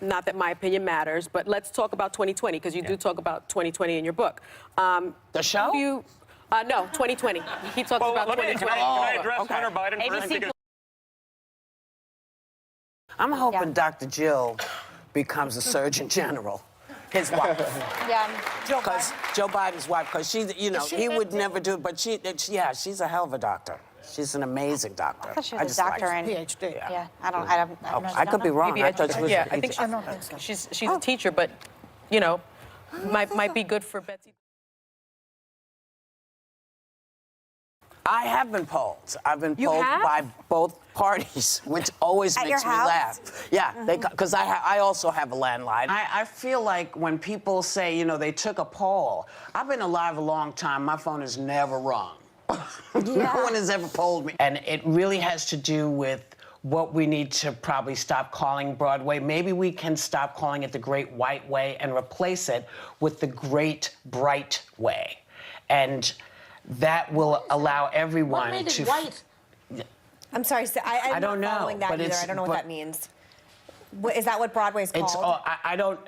not that my opinion matters, but let's talk about 2020, because you do talk about 2020 in your book. The show? No, 2020. He talks about 2020. Can I address Hunter Biden first? ABC. I'm hoping Dr. Jill becomes a Surgeon General, his wife. Yeah. Because Joe Biden's wife, because she, you know, he would never do it, but she's a hell of a doctor. She's an amazing doctor. I thought she was a doctor and PhD. Yeah, I could be wrong. Maybe I thought she was yeah, a I think PhD. she's a teacher, but, you know, might be good for Betsy. I have been polled. I've been You polled have? by both parties, which always At makes your me house? laugh. Yeah, because I also have a landline. I feel like when people say, you know, they took a poll, I've been alive a long time. My phone has never rung. No one has ever polled me. And it really has to do with what we need to probably stop calling Broadway. Maybe we can stop calling it the Great White Way and replace it with the Great Bright Way. And that will allow everyone What made to... it white? I'm sorry, so I'm don't not know, following that but either. I don't know what that means. Is that what Broadway's called? It's I don't.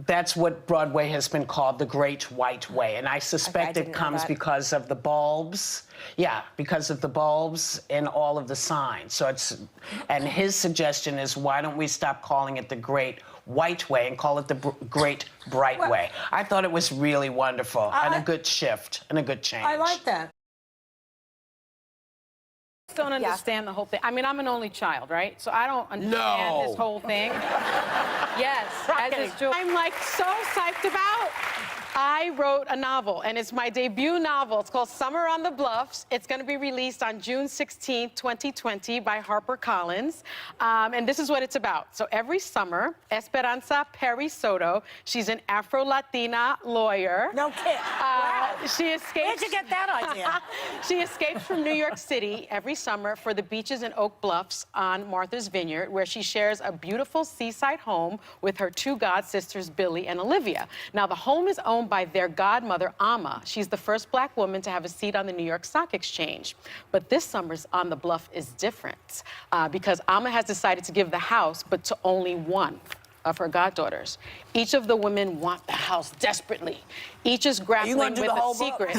That's what Broadway has been called, the Great White Way, and I suspect it comes because of the bulbs. Yeah, because of the bulbs in all of the signs. So it's, and his suggestion is, why don't we stop calling it the Great White Way and call it the Great Bright Way? I thought it was really wonderful and a good shift and a good change. I like that. Don't understand the whole thing. I mean, I'm an only child, right? So I don't understand this whole thing. Yes, as is Joe. I'm like so psyched about. I wrote a novel, and it's my debut novel. It's called Summer on the Bluffs. It's going to be released on June 16, 2020 by HarperCollins. And this is what it's about. So every summer, Esperanza Perry Soto, she's an Afro-Latina lawyer. No kid. Wow. She escapes. Where'd you get that idea? She escapes from New York City every summer for the beaches in Oak Bluffs on Martha's Vineyard, where she shares a beautiful seaside home with her two god sisters, Billy and Olivia. Now, the home is owned by their godmother, Amma. She's the first black woman to have a seat on the New York Stock Exchange. But this summer's On the Bluff is different because Amma has decided to give the house, but to only one of her goddaughters. Each of the women want the house desperately. Each is grappling with a secret.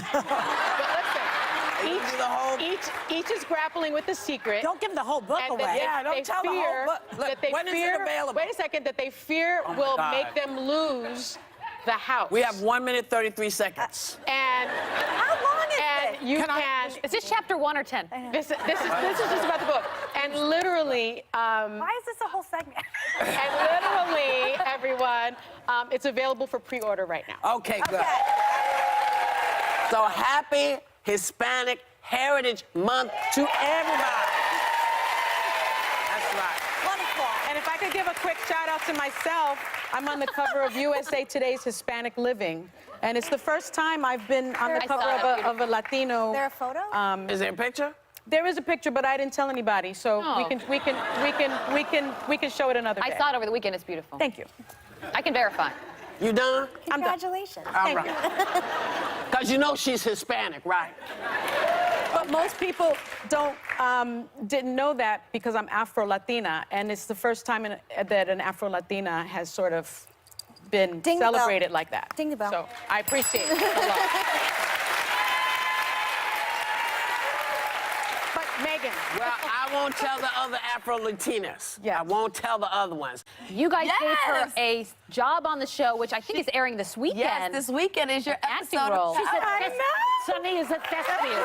Each is grappling with the secret. Don't give the whole book away. Yeah, don't tell the whole book. Look, when is it available? Wait a second, that they fear will make them lose the house. We have 1 minute, 33 seconds. And how long is it? You can. Is this chapter 1 or 10? This is just about the book. And literally. Why is this a whole segment? And literally, everyone, it's available for pre-order right now. Okay, good. So happy Hispanic Heritage Month to everybody. That's right. Wonderful. And if I could give a quick shout out to myself, I'm on the cover of USA Today's Hispanic Living, and it's the first time I've been on the cover of a Latino. Is there a photo? Is there a picture? There is a picture, but I didn't tell anybody, so we can show it another day. I saw it over the weekend. It's beautiful. Thank you. I can verify. You done? Congratulations. All right. Because you know she's Hispanic, right? But most people didn't know that because I'm Afro-Latina, and it's the first time that an Afro-Latina has sort of been celebrated like that. Ding the bell. So I appreciate it a lot. But Megan. Well, I won't tell the other Afro-Latinas. Yeah. I won't tell the other ones. You guys gave her a job on the show, which I think is airing this weekend. Yes, this weekend is your acting episode. role. She said, I know. Sunny is a thespian.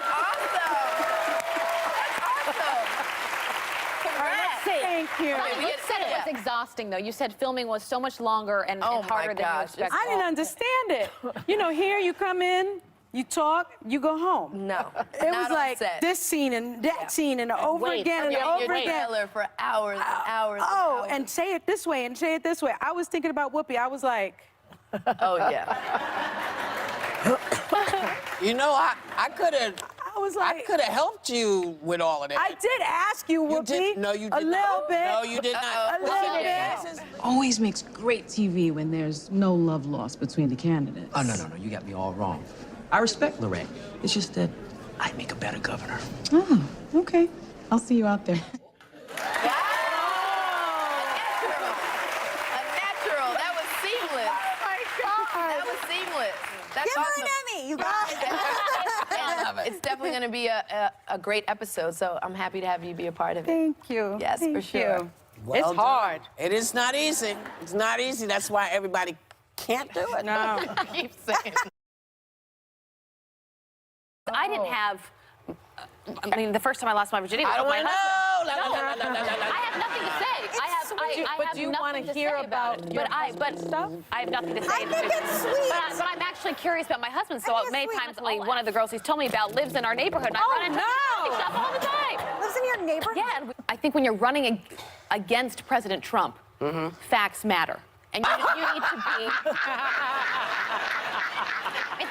Thank you. You said it was exhausting, though. You said filming was so much longer and harder than you expected. I didn't understand it. You know, here you come in, you talk, you go home. No, it was like this scene and that scene and over again and over again. For hours and hours. Oh, and say it this way and say it this way. I was thinking about Whoopi. I was like, oh yeah. You know, I could have. I was like, I could have helped you with all of that. I did ask you, Whoopi. No, you did a little bit. No, you did not. A little bit. Always makes great TV when there's no love lost between the candidates. Oh, no, you got me all wrong. I respect Lorraine. It's just that I'd make a better governor. Oh, okay. I'll see you out there. A That's Give her awesome. an Emmy, you guys. It's definitely going to be a great episode, so I'm happy to have you be a part of it. Thank you. Yes, for Thank sure. you. Well It's done. hard. It is not easy. It's not easy. That's why everybody can't do it. No. Keep saying. I didn't have. I mean, the first time I lost my virginity was I don't with my want to husband. know. No, I have nothing to say. But do you want to hear about your stuff? I have nothing to say. I think it's sweet. But I'm actually curious about my husband. So I think many it's sweet. times, like, one of the girls he's told me about lives in our neighborhood. And I run into him stuff all the time. Lives in your neighborhood? Yeah, and I think when you're running against President Trump, facts matter. And you need to be.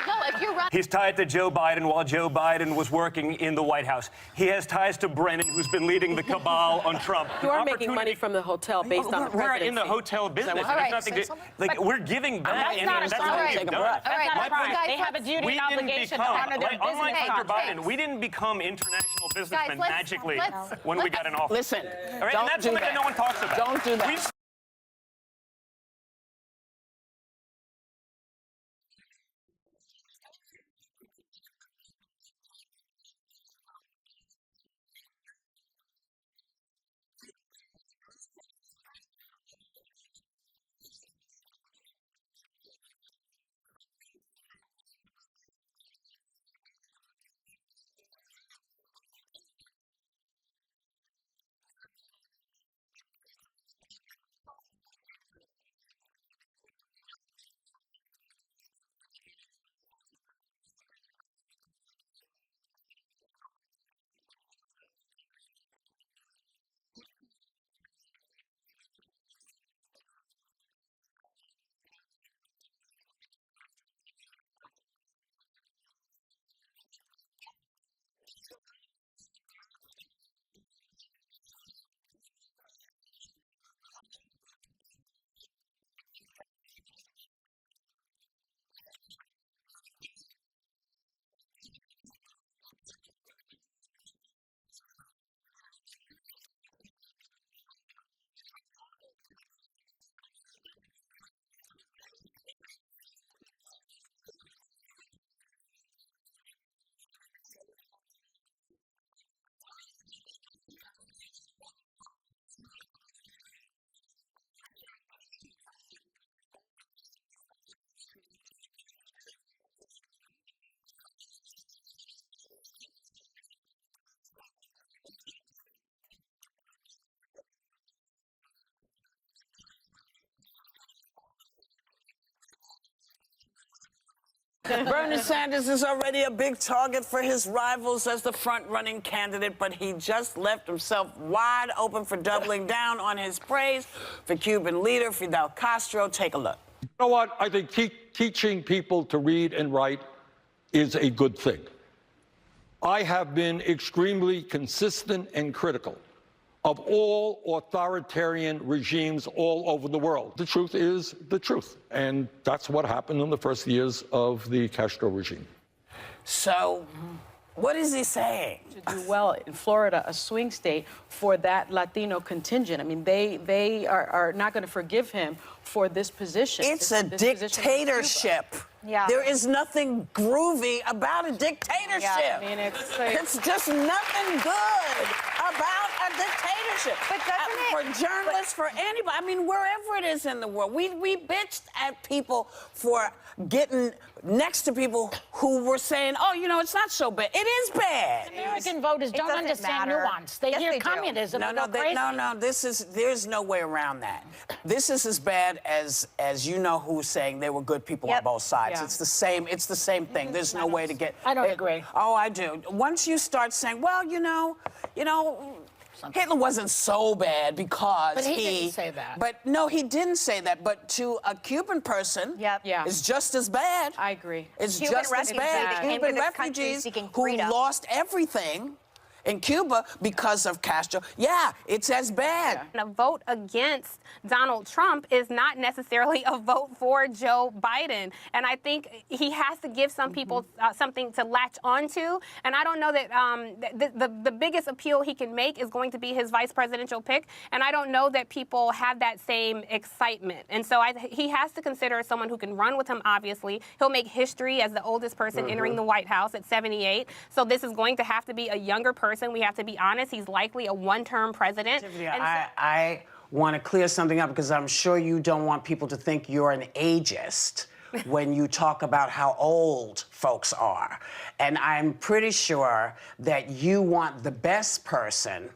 No, if you're running. He's tied to Joe Biden while Joe Biden was working in the White House. He has ties to Brennan, who's been leading the cabal on Trump. You are making money from the hotel based on the We're presidency. in the hotel business. All right. There's nothing to, like, we're giving back. That's not a that's crime. what Take we've a done. breath. All right, My point is, They have a duty we and didn't obligation to become, honor their like, unlike business Hunter contracts. Biden, we didn't become international businessmen let's- magically let's- when we got in office. Listen, All right, don't and that's do something that no one talks about. Don't do that. We've Bernie Sanders is already a big target for his rivals as the front-running candidate, but he just left himself wide open for doubling down on his praise for Cuban leader Fidel Castro. Take a look. You know what? I think teaching people to read and write is a good thing. I have been extremely consistent and critical of all authoritarian regimes all over the world. The truth is the truth, and that's what happened in the first years of the Castro regime. So, what is he saying? To do well in Florida, a swing state, for that Latino contingent. I mean, they are not going to forgive him for this position. It's a this position in dictatorship. Yeah. There is nothing groovy about a dictatorship. Yeah, I mean, it's like... It's just nothing good about a dictatorship. But doesn't for journalists, for anybody, I mean, wherever it is in the world, we bitched at people for getting next to people who were saying, oh, you know, it's not so bad. It is bad. American voters don't doesn't understand matter. nuance. They Yes, hear they do. communism and go crazy. There's no way around that. This is as bad as you know who's saying there were good people on both sides. Yeah. It's the same thing. There's no way to get. I don't agree. Oh, I do. Once you start saying, well, you know, Hitler wasn't so bad because But he didn't say that. But no, he didn't say that. But to a Cuban person, Yep. Yeah. it's just as bad. I agree. It's Cuban just as refugees bad. that came to Cuban this country refugees seeking who freedom. lost everything in Cuba because of Castro, yeah, it's as bad. A vote against Donald Trump is not necessarily a vote for Joe Biden. And I think he has to give some people something to latch onto. And I don't know that the biggest appeal he can make is going to be his vice presidential pick. And I don't know that people have that same excitement. And so he has to consider someone who can run with him, obviously. He'll make history as the oldest person entering the White House at 78. So this is going to have to be a younger person. We have to be honest. He's likely a one-term president. I want to clear something up because I'm sure you don't want people to think you're an ageist when you talk about how old folks are. And I'm pretty sure that you want the best person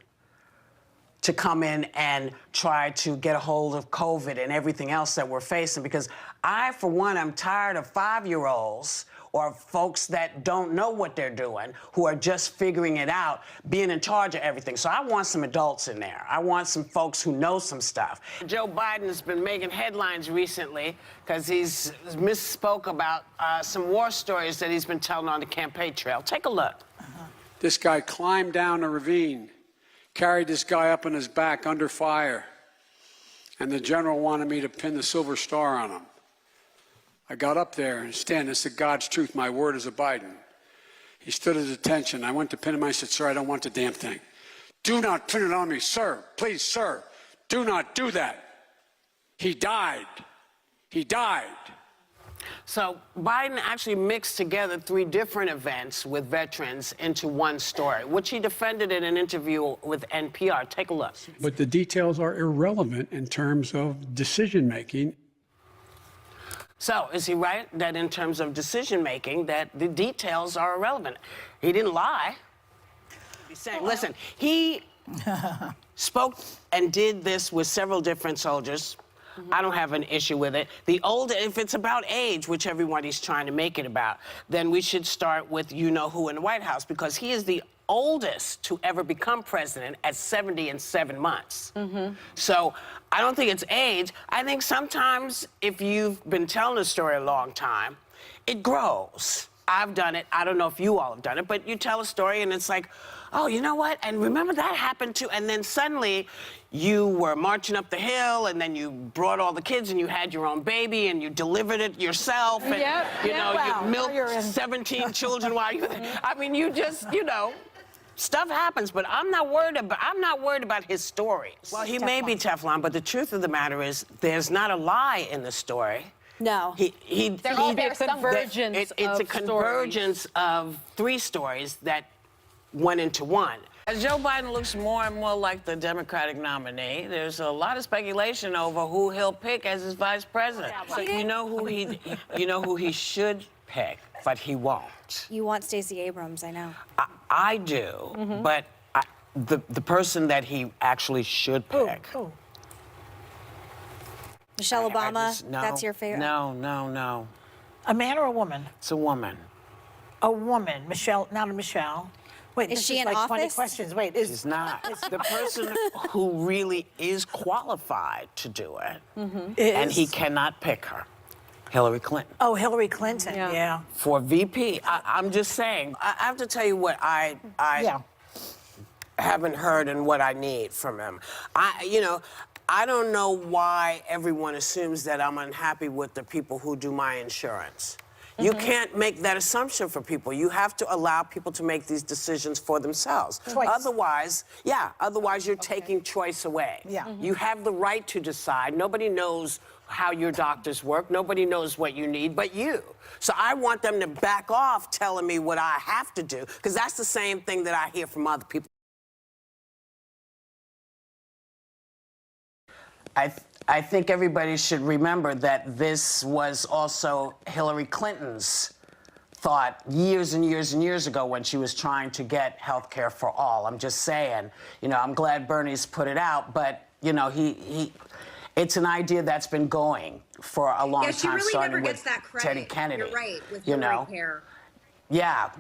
to come in and try to get a hold of COVID and everything else that we're facing. Because I, for one, am tired of 5-year-olds or folks that don't know what they're doing, who are just figuring it out, being in charge of everything. So I want some adults in there. I want some folks who know some stuff. Joe Biden has been making headlines recently because he's misspoke about some war stories that he's been telling on the campaign trail. Take a look. This guy climbed down a ravine, carried this guy up on his back under fire, and the general wanted me to pin the silver star on him. I got up there and stand and said, God's truth, my word is a Biden. He stood at attention. I went to pin him. I said, sir, I don't want the damn thing. Do not pin it on me, sir. Please, sir. Do not do that. He died. He died. So Biden actually mixed together 3 different events with veterans into one story, which he defended in an interview with NPR. Take a look. But the details are irrelevant in terms of decision-making. So is he right that in terms of decision-making, that the details are irrelevant? He didn't lie. He's saying, listen, he spoke and did this with several different soldiers. I don't have an issue with it. If it's about age, which everybody's trying to make it about, then we should start with you-know-who in the White House, because he is the oldest to ever become president at 70 and 7 months. So I don't think it's age. I think sometimes if you've been telling a story a long time, it grows. I've done it. I don't know if you all have done it, but you tell a story and it's like, oh, you know what? And remember that happened too. And then suddenly you were marching up the hill and then you brought all the kids and you had your own baby and you delivered it yourself. And, you milked 17 children while you were there. I mean, you just, stuff happens, but I'm not worried about his stories. Well, he may be Teflon, but the truth of the matter is there's not a lie in the story. No. It's a convergence of 3 stories that went into one. As Joe Biden looks more and more like the Democratic nominee, there's a lot of speculation over who he'll pick as his vice president. So you know who he should pick, but he won't. You want Stacey Abrams, I know. I do, but the person that he actually should pick. Michelle Obama, that's your favorite? No. A man or a woman? It's a woman. A woman. Michelle, not a Michelle. Wait, is she in like office? 20 questions. Wait, She's not. The person who really is qualified to do it, and he cannot pick her, Hillary Clinton. Oh, Hillary Clinton, yeah. For VP, I'm just saying, I have to tell you what I haven't heard and what I need from him. I don't know why everyone assumes that I'm unhappy with the people who do my insurance. You can't make that assumption for people. You have to allow people to make these decisions for themselves. Otherwise, you're taking choice away. You have the right to decide. Nobody knows how your doctors work. Nobody knows what you need but you. So I want them to back off telling me what I have to do, because that's the same thing that I hear from other people. I think everybody should remember that this was also Hillary Clinton's thought years and years and years ago when she was trying to get health care for all. I'm just saying, I'm glad Bernie's put it out, but, it's an idea that's been going for a long time, really starting never with gets that credit. Teddy Kennedy. You're right, with Hillary care. Yeah.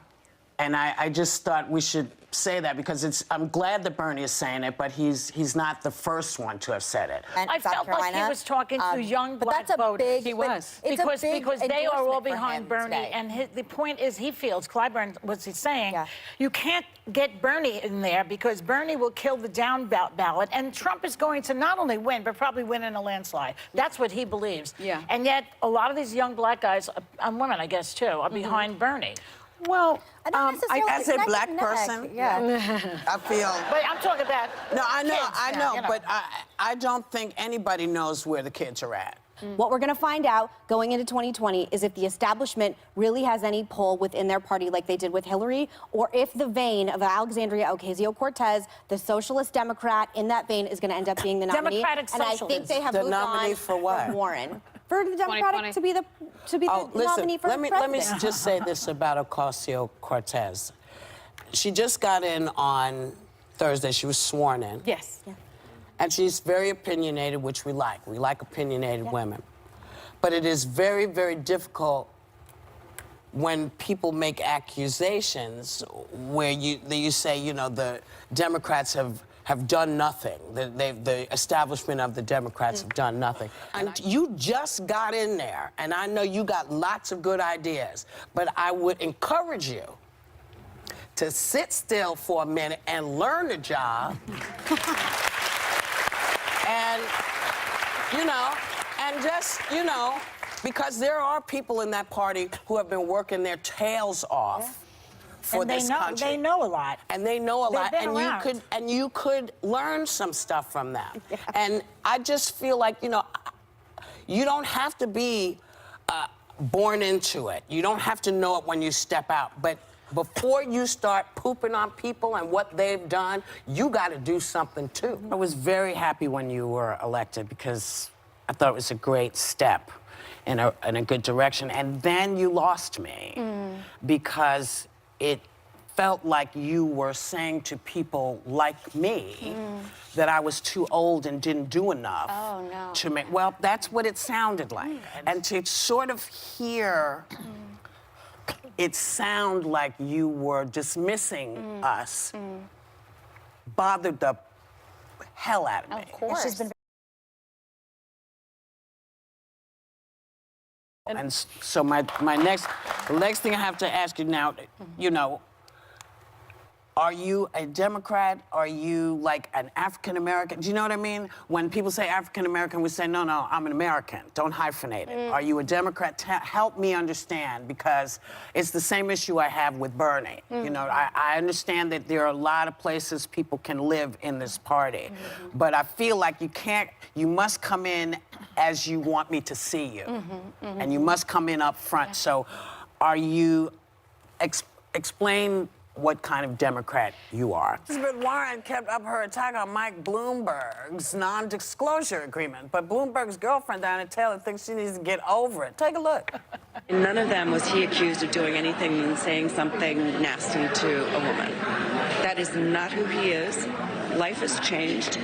And I just thought we should say that because I'm glad that Bernie is saying it, but he's not the first one to have said it. And I South felt like he Carolina, was talking to young but black that's a voters. big, He was. It's a big because they are all endorsement for behind him Bernie, today. and the point is, he feels, Clyburn was saying, Yeah. you can't get Bernie in there because Bernie will kill the down ballot, and Trump is going to not only win, but probably win in a landslide. That's what he believes. Yeah. And yet, a lot of these young black guys, and women, I guess, too, are behind Bernie. Well, as a black person, I feel. But I'm talking about No, I know, kids I now, know, you know. but I don't think anybody knows where the kids are at. What we're going to find out going into 2020 is if the establishment really has any pull within their party like they did with Hillary, or if the vein of Alexandria Ocasio-Cortez, the socialist Democrat in that vein, is going to end up being the nominee. Democratic And I think they have The moved nominee on for what? from Warren. For the Democratic 2020. to be the nominee for let me president. just say this about Ocasio-Cortez. She just got in on Thursday. She was sworn in. yes. And she's very opinionated, which we like. We like opinionated women. But it is very, very difficult when people make accusations where you say, you know, the Democrats have done nothing. The establishment of the Democrats have done nothing. And you just got in there, and I know you got lots of good ideas, but I would encourage you to sit still for a minute and learn the job. And, you know, and just, you know, because there are people in that party who have been working their tails off for And this country. they know a lot. And they know a lot, been and around. you could learn some stuff from them. And I just feel like, you know, you don't have to be born into it. You don't have to know it when you step out. But before you start pooping on people and what they've done, you got to do something too. I was very happy when you were elected because I thought it was a great step in a good direction. And then you lost me because it felt like you were saying to people like me that I was too old and didn't do enough to make, well, that's what it sounded like. And to sort of hear it sound like you were dismissing us bothered the hell out of me. Of course. She's been And so the next thing I have to ask you now, you know, are you a Democrat? Are you like an African American? Do you know what I mean? When people say African American, we say, no, I'm an American. Don't hyphenate it. Are you a Democrat? Help me understand, because it's the same issue I have with Bernie. You know, I understand that there are a lot of places people can live in this party, but I feel like you must come in as you want me to see you, and you must come in up front. So are you, explain what kind of Democrat you are. Elizabeth Warren kept up her attack on Mike Bloomberg's non-disclosure agreement, but Bloomberg's girlfriend, Diana Taylor, thinks she needs to get over it. Take a look. In none of them was he accused of doing anything than saying something nasty to a woman. That is not who he is. Life has changed.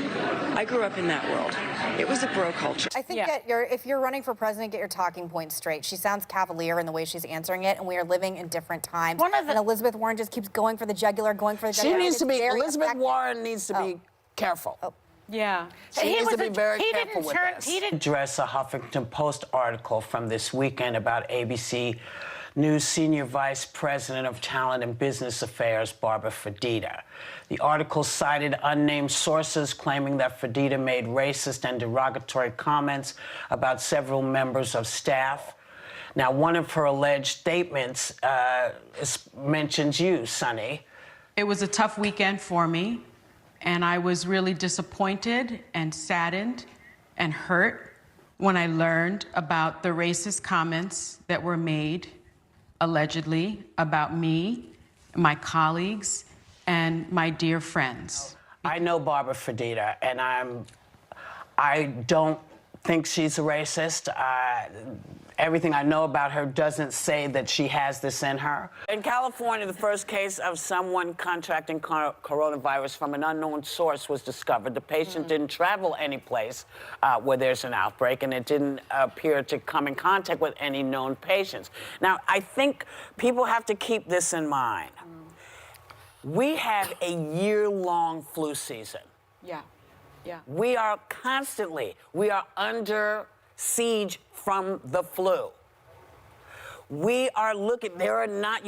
I grew up in that world. It was a bro culture. I think that if you're running for president, get your talking points straight. She sounds cavalier in the way she's answering it, and we are living in different times. And Elizabeth Warren just keeps going for the jugular, going for the jugular. She needs to be, Elizabeth Warren needs to be careful. Yeah. She needs to be very careful with this. He didn't address a Huffington Post article from this weekend about ABC News Senior Vice President of Talent and Business Affairs, Barbara Fredita. The article cited unnamed sources claiming that Fredita made racist and derogatory comments about several members of staff. Now, one of her alleged statements mentions you, Sonny. It was a tough weekend for me, and I was really disappointed and saddened and hurt when I learned about the racist comments that were made, allegedly, about me, my colleagues, and my dear friends. I know Barbara Fredita, and I don't think she's a racist. Everything I know about her doesn't say that she has this in her. In California, the first case of someone contracting coronavirus from an unknown source was discovered. The patient didn't travel any place where there's an outbreak, and it didn't appear to come in contact with any known patients. Now, I think people have to keep this in mind. We have a year-long flu season. Yeah. Yeah. We are under siege from the flu. We are looking, there are not,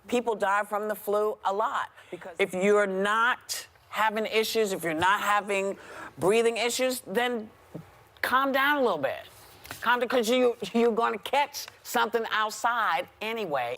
people die from the flu a lot. Because if you're not having issues, if you're not having breathing issues, then calm down a little bit. Calm down, because you're going to catch something outside anyway.